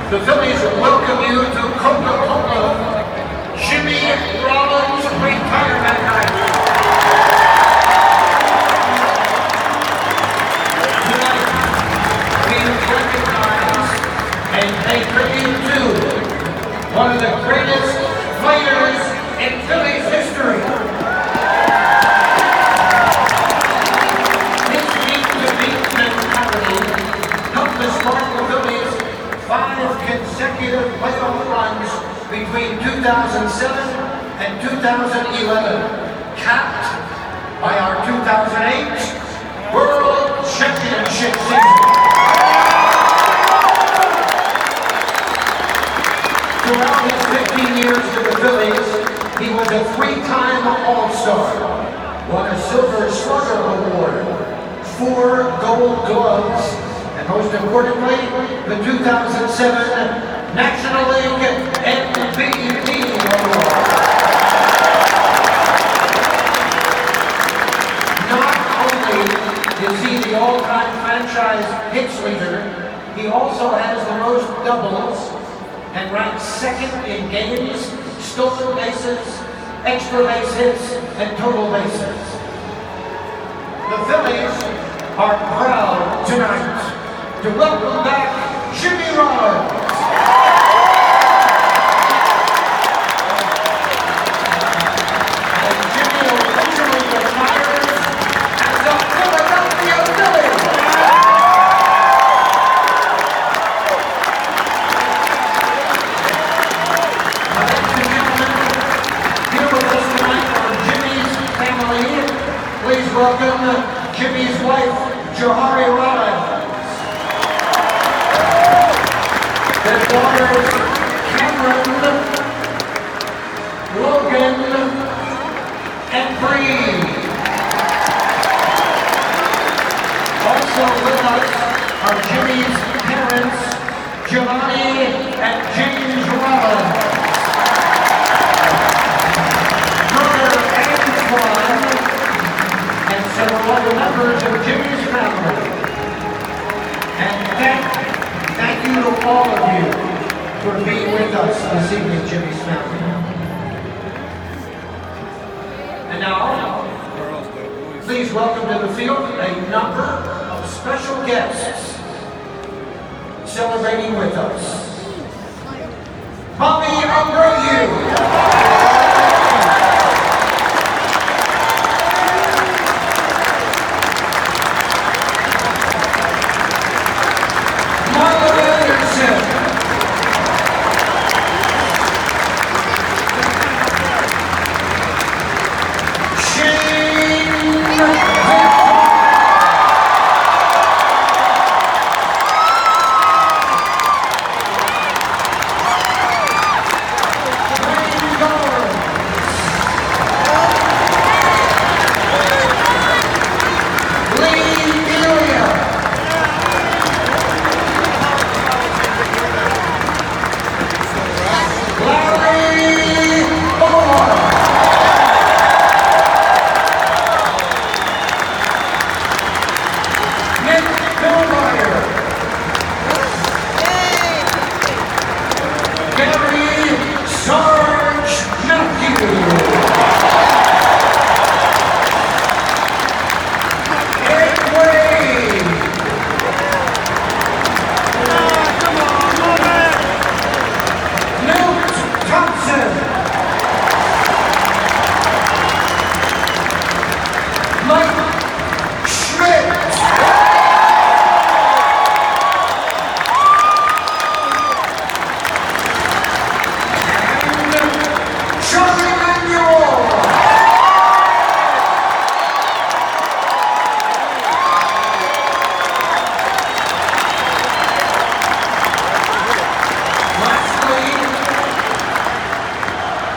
The Phillies welcome you to Coca-Cola Jimmy Rollins Retirement Night. Tonight, we recognize and pay tribute to one of the greatest players in Phillies history. His beat-to-beat mentality helped to spark the Phillies 5 consecutive playoff runs between 2007 and 2011, capped by our 2008 World Championship season. Throughout his 15 years with the Phillies, he was a 3-time All-Star, won a Silver Slugger Award, 4 Gold Gloves, and most importantly, the 2007 National League MVP Award. Not only is he the all-time franchise hits leader, he also has the most doubles and ranks 2nd in games, stolen bases, extra base hits, and total bases. The Phillies are proud tonight to welcome back Jimmy Rollins. And Jimmy officially retires as the Philadelphia Phillie. Ladies and gentlemen, here with us tonight are Jimmy's family. Please welcome Jimmy's wife, Jimmy Rollins. Their daughters, Cameron, Logan, and Bree. Also with us are Jimmy's parents, Giovanni and James Rollins. Brother Antoine, and several other members of Jimmy's family. And thank you to all of you for being with us this evening, Jimmy's family. And now, please welcome to the field a number of special guests celebrating with us. Bobby Abreu.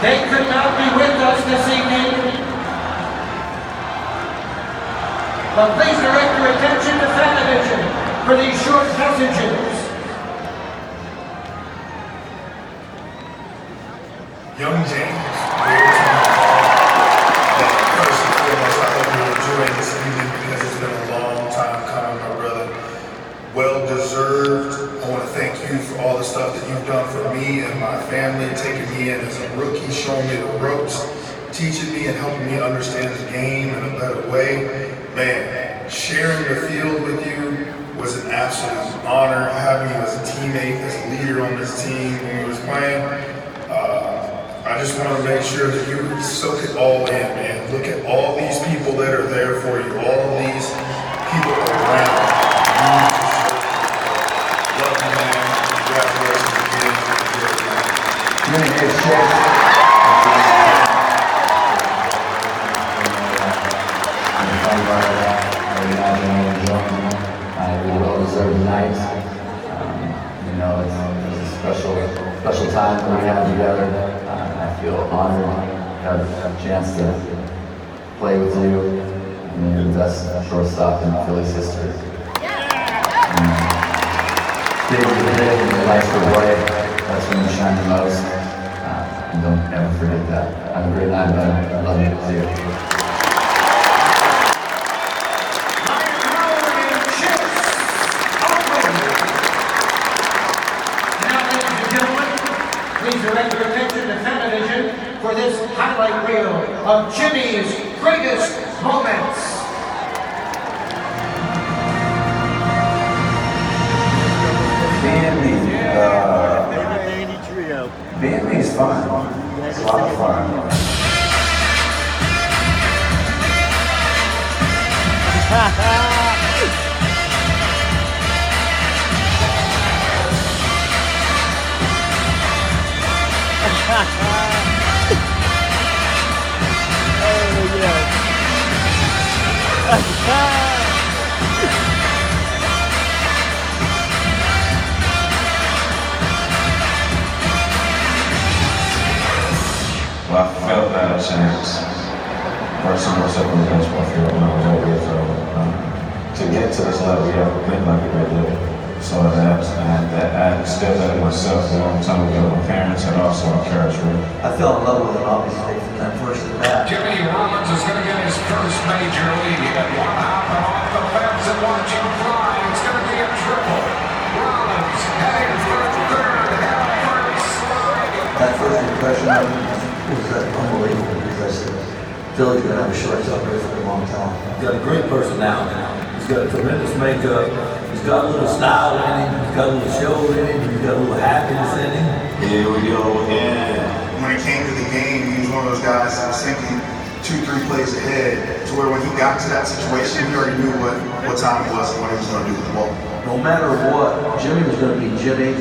They could not be with us this evening, but please direct your attention to television for these short messages. Young James, first and foremost, I hope you're enjoying this evening because it's been a long time coming, my brother. Well deserved. I want to thank you for all the stuff that you've done for me and my family, taking me in as a rookie, showing me the ropes, teaching me and helping me understand the game in a better way. Man, sharing the field with you was an absolute honor. Having you as a teammate, as a leader on this team when we was playing, I just want to make sure that you soak it all in, man. Look at all these people that are there for you, all these people around you. Love you, man. Congratulations again. We well deserved night. You know, it's a special time that we have together. I feel honored to have a chance to play with you. You're the best shortstop in Phillies history. Big to big, and your life's for bright. That's when you shine the most. And don't ever forget that. Have a great night, man. I love you. See you. Please direct your attention to television for this highlight reel of Jimmy's greatest moments. B&B is fun. It's a lot of fun. Well, I felt that a chance. First time I was up on the baseball field when I was 8 years old. To get to this level, you have to think like a great leader. So I instilled that in myself a long time ago. My parents had also encouraged me. I fell in love with it obviously from that first at bat. Jimmy Rollins is going to get his first major league hit. One hop and off the fence and watch him fly. It's going to be a triple. Rollins heading for third, head first slide. That first impression of him was unbelievable because I said, Philly's going to have a shortstop here for a long time. He's got a great personality. He's got a tremendous makeup. He's got a little style in him. He's got a little show in him. He's got a little happiness in him. Here we go again. When it came to the game, he was one of those guys that was thinking 2-3 plays ahead, to where when he got to that situation, he already knew what time it was and what he was going to do with the ball. No matter what, Jimmy was going to be Jimmy.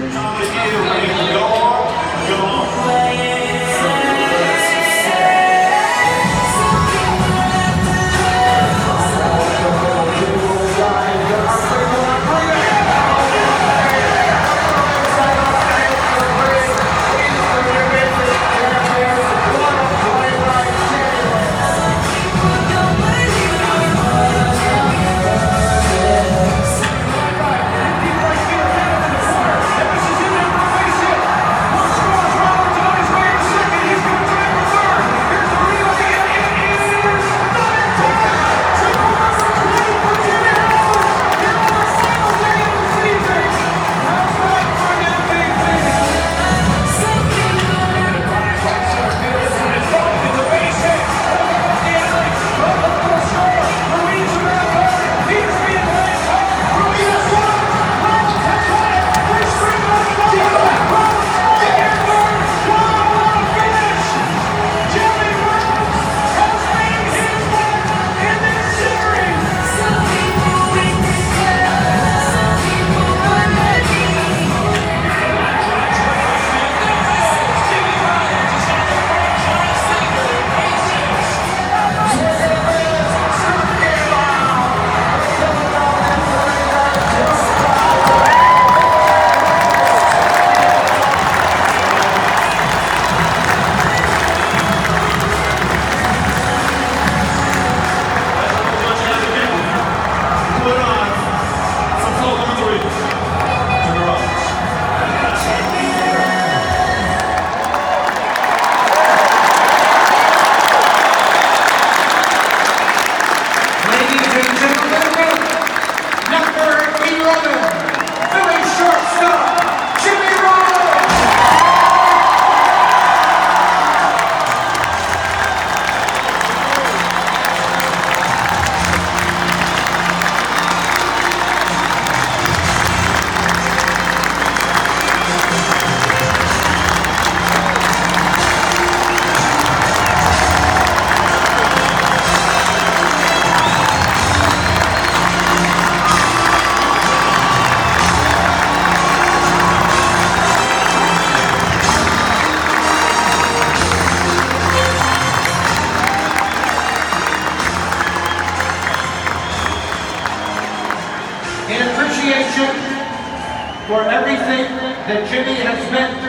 that Jimmy has meant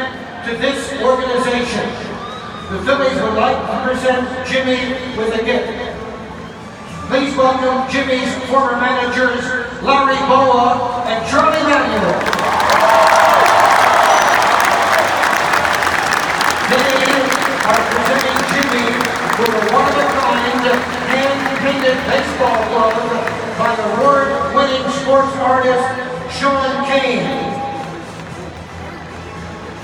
to this organization. The Phillies would like to present Jimmy with a gift. Please welcome Jimmy's former managers, Larry Boa and Charlie Manuel. They are presenting Jimmy with a one-of-a-kind, hand-painted baseball glove by award-winning sports artist Sean Kane.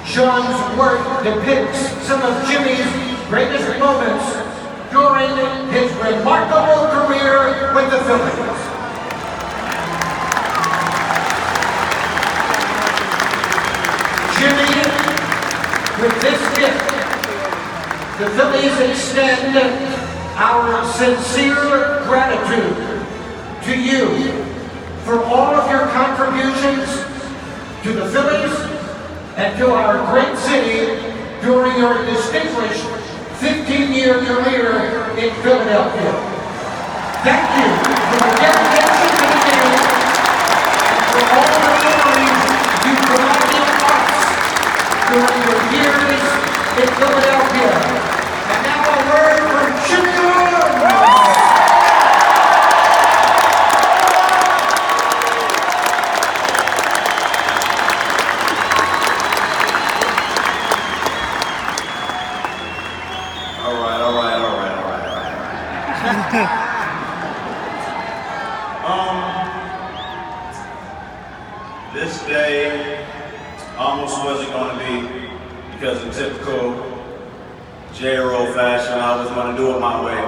Sean's work depicts some of Jimmy's greatest moments during his remarkable career with the Phillies. Jimmy, with this gift, the Phillies extend our sincere gratitude to you for all of your contributions to the Phillies and to our great city during your distinguished 15-year career in Philadelphia. Thank you for your dedication to the game and for all the memories you provided us during your years in Philadelphia. And now a word from Jimmy Rollins. This day almost wasn't going to be, because in typical J-Roll fashion, I was going to do it my way.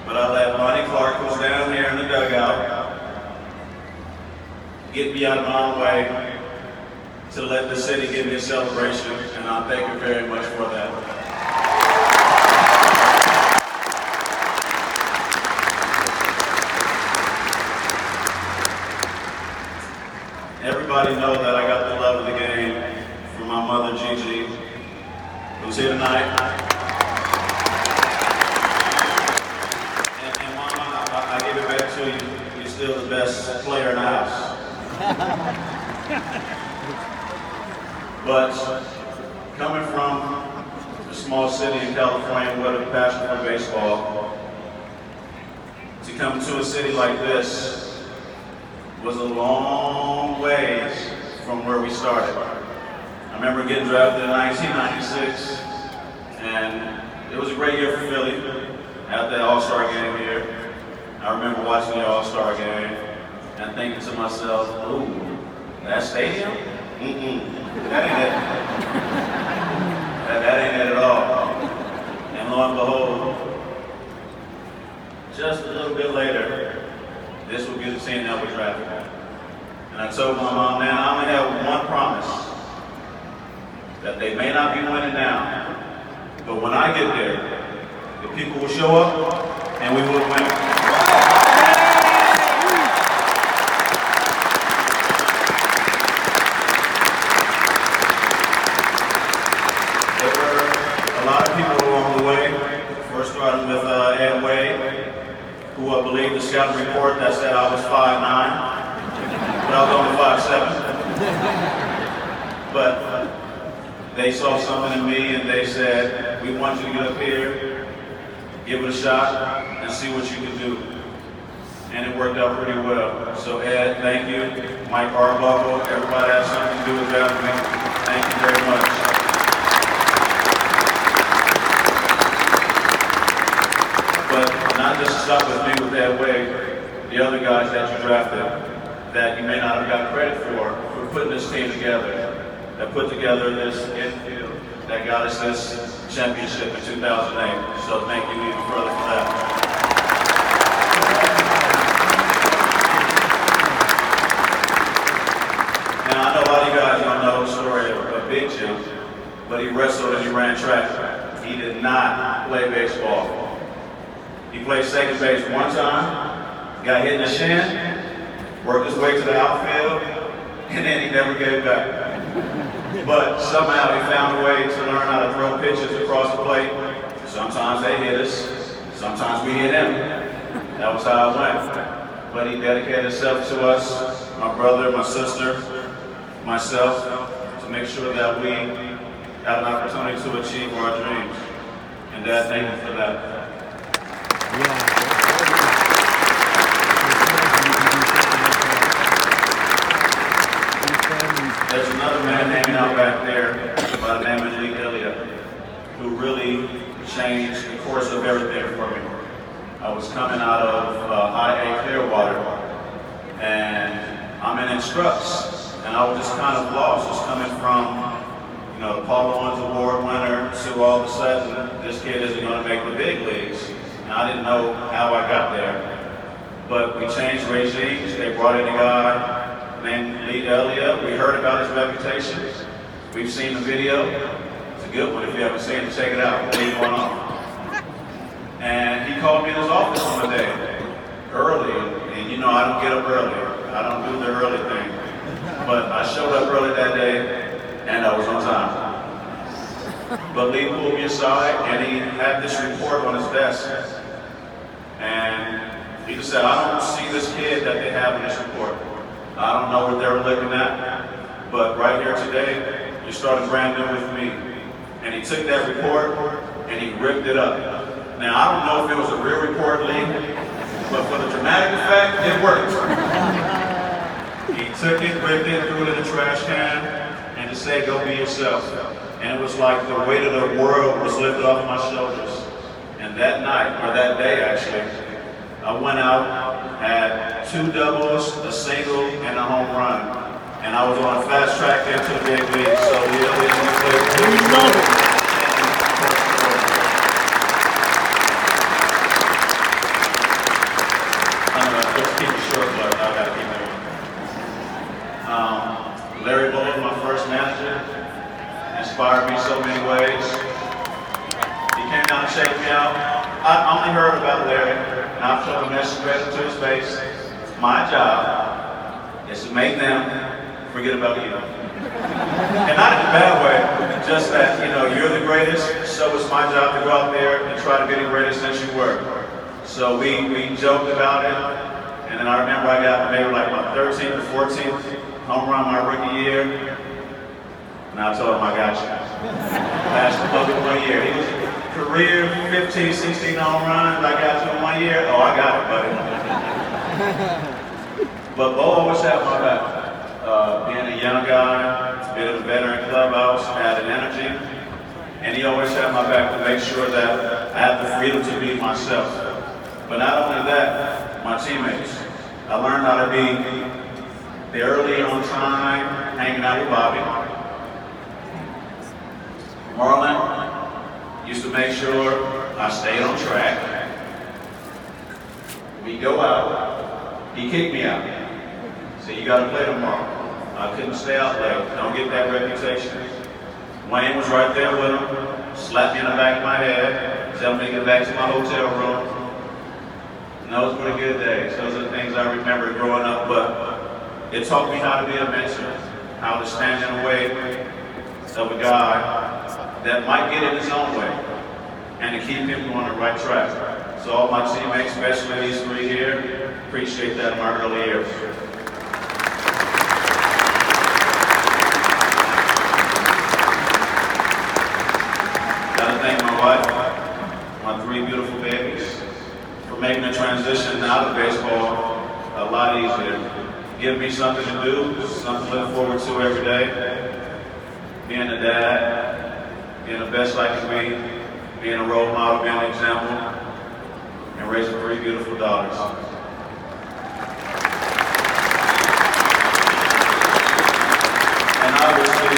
But I let Monty Clark, who's down here in the dugout, get me out of my own way to let the city give me a celebration, and I thank you very much for that. Everybody knows that I got the love of the game from my mother, Gigi, who's here tonight. And Mama, I give it back to you. You're still the best player in the house. But coming from a small city in California with a passion for baseball, to come to a city like this was a long ways from where we started. I remember getting drafted in 1996, and it was a great year for Philly at the All-Star game here. I remember watching the All-Star game and thinking to myself, ooh, that stadium? That ain't it. That ain't it at all. And lo and behold, just a little bit later, this will be the team that we drafted. And I told my mom, man, I only have one promise, that they may not be winning now, but when I get there, the people will show up and we will win. There were a lot of people along the way, first starting with Ed Wade, who I believe the scouting report that said I was 5'9", but I was only 5'7". But they saw something in me and they said, we want you to get up here, give it a shot, and see what you can do. And it worked out pretty well. So Ed, thank you. Mike Arbuckle, everybody has something to do with that with me. Thank you very much. But not just stop with me with that way, the other guys that you drafted that you may not have got credit for putting this team together, that put together this infield, that got us this championship in 2008. So thank you even further for that. Now I know a lot of you guys don't know the story of Big Jim, but he wrestled and he ran track. He did not play baseball. He played second base one time, got hit in the shin, worked his way to the outfield, and then he never gave back. But somehow he found a way to learn how to throw pitches across the plate. Sometimes they hit us, sometimes we hit him. That was how it went. But he dedicated himself to us, my brother, my sister, myself, make sure that we have an opportunity to achieve our dreams. And Dad, thank you for that. There's another man hanging out back there by the name of Jimmy Rollins, who really changed the course of everything for me. I was coming out of High A Clearwater, and I'm in Instructs, and I was just kind of lost, just coming from, you know, the Paul Owens Award winner to all of a sudden, this kid isn't going to make the big leagues. And I didn't know how I got there. But we changed regimes. They brought in a guy named Lee Elliott. We heard about his reputation. We've seen the video. It's a good one. If you haven't seen it, check it out. Lee's going on. And he called me in his office one day, early. And you know, I don't get up early. I don't do the early thing. But I showed up early that day, and I was on time. But Lee pulled me aside, and he had this report on his desk. And he just said, I don't see this kid that they have in this report. I don't know what they were looking at, but right here today, you're starting brand new with me. And he took that report, and he ripped it up. Now, I don't know if it was a real report, Lee, but for the dramatic effect, it worked. He took it, ripped it, threw it in the trash can, and just said, go be yourself. And it was like the weight of the world was lifted off my shoulders. And that night, or that day actually, I went out, had 2 doubles, a single, and a home run. And I was on a fast track into the big leagues. So we love it. Let's keep it short, but I gotta keep it going. Larry Bull, my first manager, inspired me so many ways. He came down to shake me out. I only heard about Larry, and I've shown a message right into his face. My job is to make them forget about you. And not in a bad way, just that, you know, you're the greatest, so it's my job to go out there and try to be the greatest that you were. So we joked about it, and then I remember I got maybe like my 13th or 14th home run my rookie year, and I told him I got you. Passed the public 1 year. He was career 15, 16 home runs. I got you in 1 year. Oh, I got it, buddy. But Bo always had my back. Being a young guy, being a veteran clubhouse, had an energy, and he always had my back to make sure that I had the freedom to be myself. But not only that, my teammates. I learned how to be the early on time, hanging out with Bobby. Marlon used to make sure I stayed on track. We go out, he kicked me out. So you gotta play tomorrow. I couldn't stay out late, don't get that reputation. Wayne was right there with him, slapped me in the back of my head, tell me to get back to my hotel room. And those were the good days. Those are the things I remember growing up, but it taught me how to be a mentor, how to stand in the way of a guy that might get in his own way, and to keep him on the right track. So all my teammates, especially these 3 here, appreciate that in my early years. Gotta thank my wife, my 3 beautiful babies, for making the transition out of baseball a lot easier. Give me something to do, something to look forward to every day. Being a dad, being the best I can be, being a role model, being an example, and raising 3 beautiful daughters. And obviously,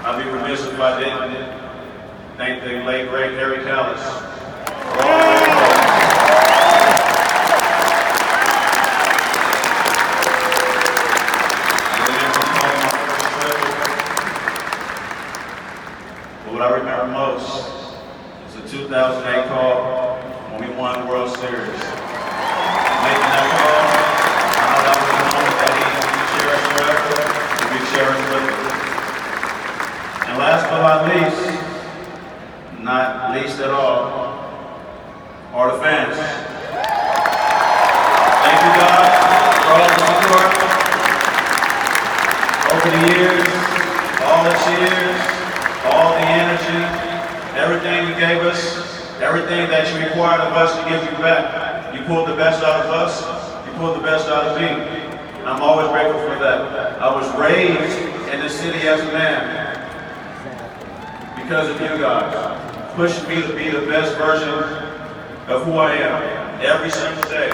I'd be remiss if I didn't thank the late, great Harry Callis for all the what I remember most is the 2008 call when we won the World Series. Making that call, I know that was a moment that he cherished forever, to be cherished with it. And last but not least at all, are the fans. Thank you guys for all the support over the years, all the cheers, all the energy, everything you gave us, everything that you required of us to give you back. You pulled the best out of us, you pulled the best out of me. I'm always grateful for that. I was raised in this city as a man because of you guys. Pushed me to be the best version of who I am every single day.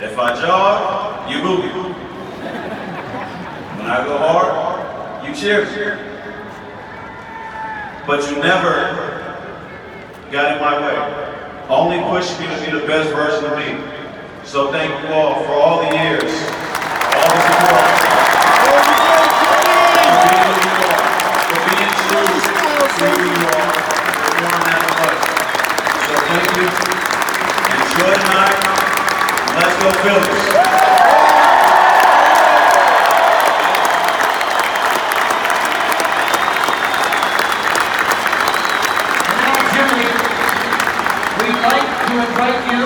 If I jog, you boo me. When I go hard, you cheer me. But you never got in my way. Only pushed me to be the best version of me. So thank you all for all the years, all the support, for being who you are, for being true to who you are, for one that of us. So thank you. Enjoy tonight. Let's go Phillies. We'd like to invite you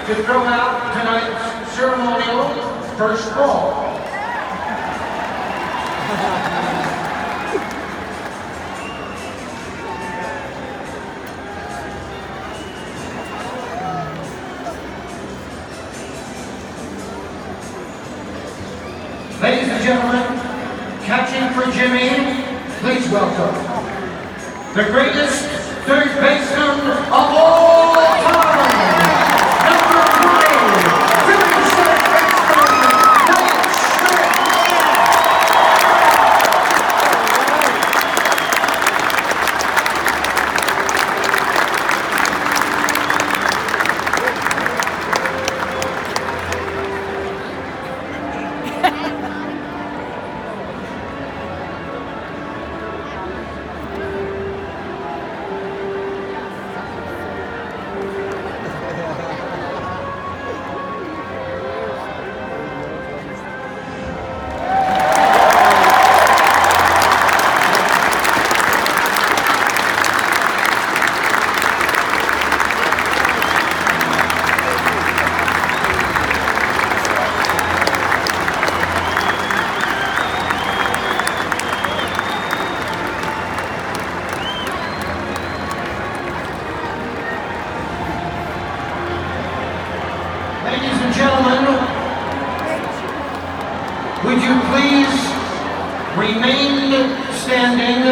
to throw out tonight's ceremonial first ball. Ladies and gentlemen, catching for Jimmy, please welcome the greatest third baseman of all time, number 3, Phillies third baseman, Ladies and gentlemen, would you please remain standing